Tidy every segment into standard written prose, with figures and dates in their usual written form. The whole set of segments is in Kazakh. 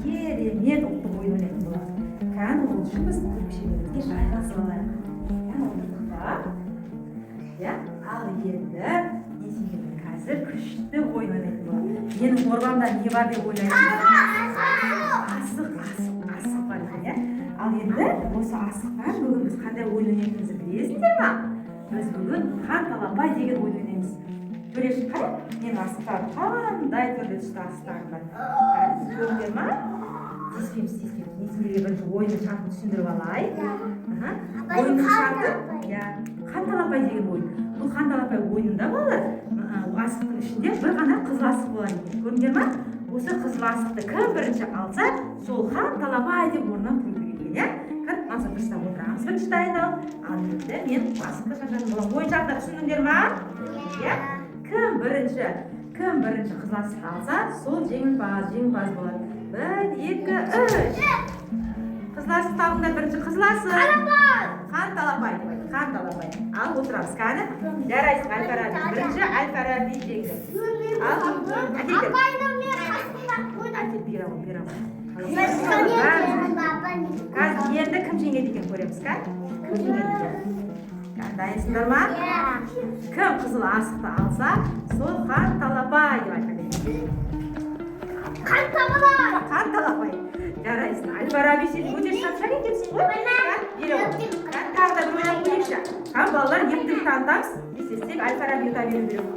керемет ұлттық ойын ойнайтын боламыз. Кәні ол үшін біз көрпешемізге жайғасып алайық. Кәні отырдық па? Иә, ал енді есігіміз қазір күшті ойын ойнайтын боламыз. Менің қорбамда не бар деп ойлайсыздар? Асық бар екен, иә? Ал енді осы асықтан бүгін біз қандай ойын ойнайтынымызды білесіздер ма? Біз бүгін қан талапай деген ойын ойнаймыз. Төреш, қай? Менің асықтарым қандай түрлі түсті асықтарым бар. Көрдіңдер ма? Тиіспейміз. Есімдерге бірінші ойынның шартын түсіндіріп алайық. Ойынның шарты, қан талапай деген ойын. Бұл қан талапай ойынында балалар, асықтың ішінде бір ғана қызыл асық болады екен. Көрдіңдер ма? Осы қызыл асықты кім бірінші алса, сол қан талапай деп орнынан тұру керек екен, иә? Кір, маса дұрыстап отырамыз бірінші дайындалып. Ал енді мен асықты шашатын боламын. Ойын шартын түсіндіңдер ма? Иә? Кім бірінші қызыл асықты алса, сол жеңімпаз болады. 1, 2, 3. Қызыл асықты алдыңдар, бірінші қызыл асық. Қан талапай деп айтты, қан талапай. Ал отырамыз, кәні? Жарайсың, Әл-Фараби. Бірінші Әл-Фараби жеңді. Ал, әкелдер. Енді кім жеңеді екен көреміз, кән? Кім жеңеді екен? Дайынсыңдар ма? Кім қызыл асықты алса, сол қан талапай деп айтады. Қан талапай. Жарайсың. Әл-Фараби сен өте шапшаң екенсің ғой? Тағы да бір ойлап көрейікші. Балалар ептілік танытамыз. Естесек Әл-Фараби ұта беру керек.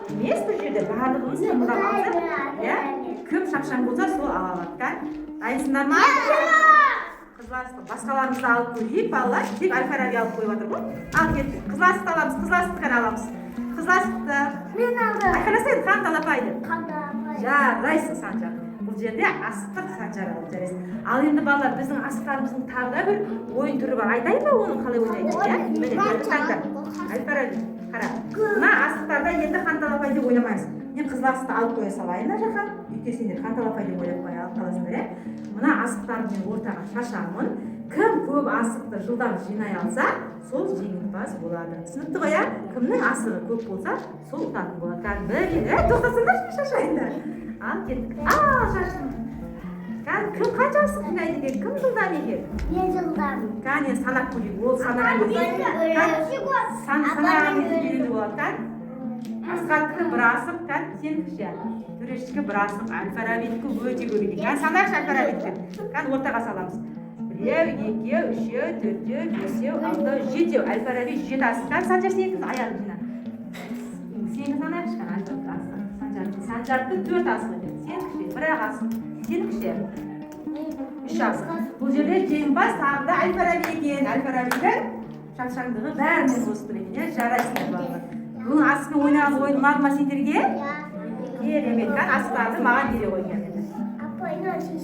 Емес бұл жерде барлығымыз қимылдап алсақ, кім шапшаң болса сол ала алады. Дайынсыңдар ма? Қызыл асықты басқаларымызды алып көрейік, балалар. Тек Әл-Фараби алып қойып отыр ғой. Ал кеттік. Қызыл асықты аламыз, қызыл асықты ғана аламыз. Қызыл асықты. Мен алдым. Айқайласайын, қан талапайды. Қан талапай. Жарайсың, Санжар. Бұл жерде асықты Санжар алып жарайсың. Ал енді балалар, біздің асықтарымыздың тағы да бір ойын түрі бар. Айтайын ба оның қалай ойнайтынын? Міне, көрсеңдер. Әл-Фараби, қара. Мына асықтарда енді қан талапай деп ойламаймыз. Мен қызыл асықты алып қоя салайын да жаққа. Өйткені сендер қан талапай деп ойлап қоя алып қаласыңдар, иә? Мына асықтарды мен ортаға шашамын. Кім көп асықты жылдам жинай алса, сол жеңімпаз болады. Түсінікті ғой, иә? Кімнің асығы көп болса, сол ұтатын болады. Кән, тоқтасыңдаршы, шашайындар. Ал, кеттік. Шаштым. Кән, кім қанша асық жинайды екен? Кім жылдам екен? Мен жылдам. Кән, енді санап көрейік. Ол санаған кезде үйреніп болады. Кән, асқан кім бір асық, кән, сенікші. Төрешікі бір асық, Әл-Фарабидікі өте көп екен. Кән, санайықшы Әл-Фарабидікі. Кән, ортаға саламыз. 1, 2, 3, 4, 5, 6, 7. Әл-Фараби 7 асық. Кән, Санжар сенікіз аяғын жина. Сені санайықшы, кән, Санжарды 4 асық екен. Сенікші, бір-ақ асық. Сенікші. 3 асық. Бұл жерде жеңімпаз тағы да Әл-Фараби екен. Әл-Фарабидің шапшаңдығы бәрінен қосып тұр екен. Жарайсыңдар балалар. Бұның асықпен ойнаған ойын ұнады ма сендерге? Керемет, кән, асықтарды маған бере қойған. Апа, иначе